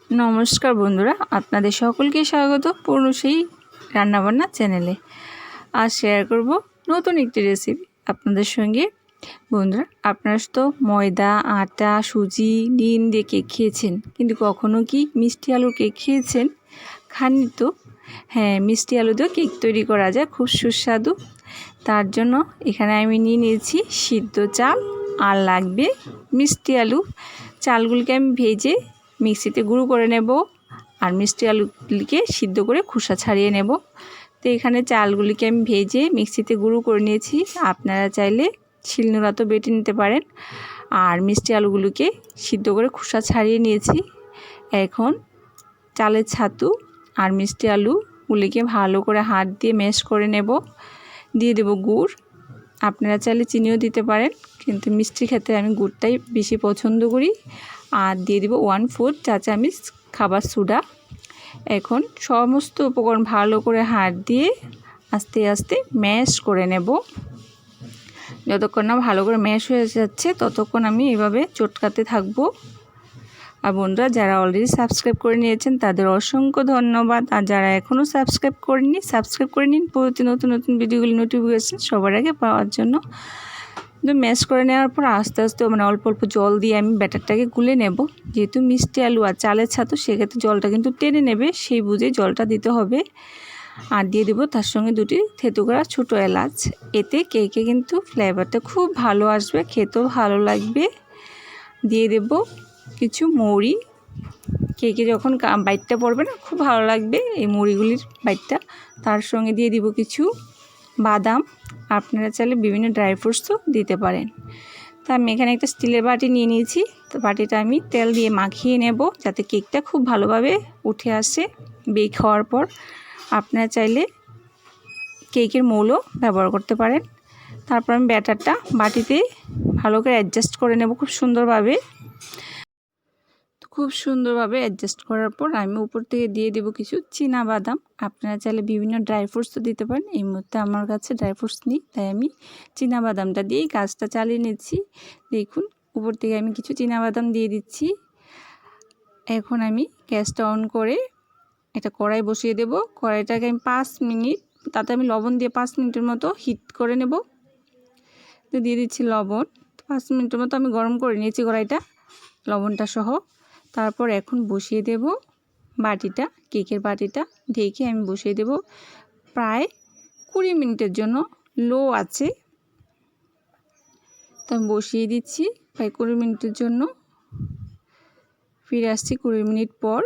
নমস্কার বন্ধুরা, আপনাদের সকলকে স্বাগত পূর্ণশ্রী রান্নাবান্না চ্যানেলে। আজ শেয়ার করব নতুন একটি রেসিপি আপনাদের সঙ্গে। বন্ধুরা, আপনারা তো ময়দা, আটা, সুজি, ডিম দিয়ে কেক খেয়েছেন, কিন্তু কখনো কি মিষ্টি আলুর কেক খেয়েছেন? খাননি তো? হ্যাঁ, মিষ্টি আলু দিয়ে কেক তৈরি করা যায়, খুব সুস্বাদু। তার জন্য এখানে আমি নিয়ে নিয়েছি সিদ্ধ চাল, আর লাগবে মিষ্টি আলু। চালগুলিকে আমি ভেজে মিক্সিতে গুঁড়ো করে নেব, আর মিষ্টি আলুগুলিকে সিদ্ধ করে খোসা ছাড়িয়ে নেব। তো এখানে চালগুলিকে আমি ভেজে মিক্সিতে গুঁড়ো করে নিয়েছি। আপনারা চাইলে শিলনোড়াতেও বেটে নিতে পারেন। আর মিষ্টি আলুগুলোকে সিদ্ধ করে খোসা ছাড়িয়ে নিয়েছি। এখন চালের ছাতু আর মিষ্টি আলুগুলিকে ভালো করে হাত দিয়ে ম্যাশ করে নেব। দিয়ে দেব গুড়, আপনারা চাইলে চিনিও দিতে পারেন, কিন্তু মিষ্টি খেতে আমি গুড়টাই বেশি পছন্দ করি। আর দিয়ে দেব 1/4 চা চামচ খাবার সোডা। এখন সমস্ত উপকরণ ভালো করে হাত দিয়ে আস্তে আস্তে ম্যাশ করে নেব। যতক্ষণ না ভালো করে ম্যাশ হয়ে যাচ্ছে ততক্ষণ আমি এভাবে চটকাতে থাকবো। আর বন্ধুরা, যারা অলরেডি সাবস্ক্রাইব করে নিয়েছেন তাদের অসংখ্য ধন্যবাদ। আর যারা এখনও সাবস্ক্রাইব করেননি, সাবস্ক্রাইব করে নিন পরবর্তী নতুন নতুন ভিডিওগুলি নোটিফিকেশন সবার আগে পাওয়ার জন্য। তো ম্যাশ করে নেওয়ার পর আস্তে আস্তে অল্প অল্প জল দিয়ে আমি ব্যাটারটাকে গুলে নেব। যেহেতু মিষ্টি আলু আর চালের ছাতু, সেক্ষেত্রে জলটা কিন্তু টেনে নেবে, সেই বুঝে জলটা দিতে হবে। আর দিয়ে দেবো তার সঙ্গে 2টি থেঁতো করা ছোটো এলাচ। এতে কেকে কিন্তু ফ্লেভারটা খুব ভালো আসবে, খেতেও ভালো লাগবে। দিয়ে দেব কিছু মৌরি। কেকে যখন বাইটটা পড়বে না, খুব ভালো লাগবে এই মুড়িগুলির বাইটটা। তার সঙ্গে দিয়ে দিব কিছু বাদাম। আপনারা চাইলে বিভিন্ন ড্রাই ফ্রুটসও দিতে পারেন। তা আমি এখানে একটা স্টিলের বাটি নিয়ে নিয়েছি। তো বাটিটা আমি তেল দিয়ে মাখিয়ে নেব, যাতে কেকটা খুব ভালোভাবে উঠে আসে বেক হওয়ার পর। আপনারা চাইলে কেকের মৌলও ব্যবহার করতে পারেন। তারপর আমি ব্যাটারটা বাটিতে ভালো করে অ্যাডজাস্ট করে নেব খুব সুন্দরভাবে। খুব সুন্দরভাবে অ্যাডজাস্ট করার পর আমি উপর থেকে দিয়ে দেবো কিছু বাদাম। আপনারা চাইলে বিভিন্ন ড্রাই ফ্রুটসও দিতে পারেন। এই মুহূর্তে আমার কাছে ড্রাই ফ্রুটস নেই, তাই আমি বাদামটা দিয়েই কাজটা চালিয়ে নিচ্ছি। দেখুন, উপর থেকে আমি কিছু বাদাম দিয়ে দিচ্ছি। এখন আমি গ্যাসটা অন করে একটা কড়াই বসিয়ে দেব। কড়াইটাকে আমি 5 মিনিট, তাতে আমি লবণ দিয়ে 5 মিনিটের মতো হিট করে নেব। তো দিয়ে দিচ্ছি লবণ। 5 মিনিটের মতো আমি গরম করে নিয়েছি কড়াইটা লবণটা সহ। তারপর এখন বসিয়ে দেব বাটিটা, কেকের বাটিটা ঢেকে আমি বসিয়ে দেব প্রায় 20 মিনিটের জন্য লো আছে। তো আমি বসিয়ে দিচ্ছি প্রায় 20 মিনিটের জন্য। ফিরে আসছি 20 মিনিট পর।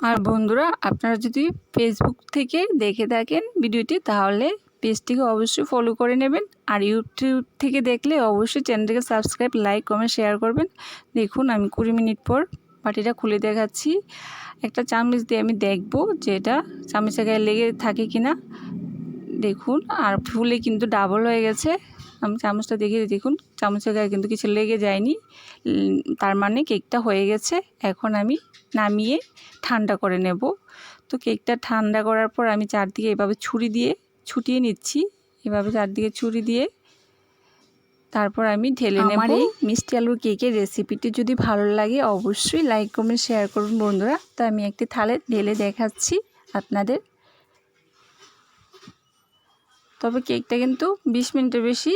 আর বন্ধুরা, আপনারা যদি ফেসবুক থেকে দেখে থাকেন ভিডিওটি, তাহলে পেজটিকে অবশ্যই ফলো করে নেবেন। আর ইউটিউব থেকে দেখলে অবশ্যই চ্যানেলটিকে সাবস্ক্রাইব, লাইক, কমেন্ট, শেয়ার করবেন। দেখুন, আমি 20 মিনিট পর বাটিটা খুলে দেখাচ্ছি। একটা চামচ দিয়ে আমি দেখব যে এটা চামচের গায়ে লেগে থাকে কিনা। দেখুন, আর ফুলে কিন্তু ডাবল হয়ে গেছে। আমি চামচটা দেখে দেখুন, চামচের গায়ে কিন্তু কিছু লেগে যায়নি, তার মানে কেকটা হয়ে গেছে। এখন আমি নামিয়ে ঠান্ডা করে নেব। তো কেকটা ঠান্ডা করার পর আমি চারদিকে এভাবে ছুরি দিয়ে ছুটিয়ে নিচ্ছি, এভাবে চারদিকে ছুরি দিয়ে। তারপর আমি ঢেলে নেব। আমার এই মিষ্টি আলুর কেকের রেসিপিটি যদি ভালো লাগে অবশ্যই লাইক, কমেন্ট, শেয়ার করুন বন্ধুরা। তো আমি একটি থালে ঢেলে দেখাচ্ছি আপনাদের। তবে কেকটা কিন্তু 20 মিনিটের বেশি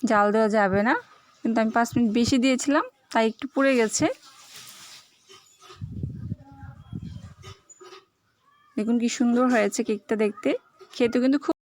জাল দেওয়া যাবে না, কিন্তু আমি 5 মিনিট বেশি দিয়েছিলাম, তাই একটু পুড়ে গেছে। দেখুন কি সুন্দর হয়েছে কেকটা দেখতে, খেতে কিন্তু খুব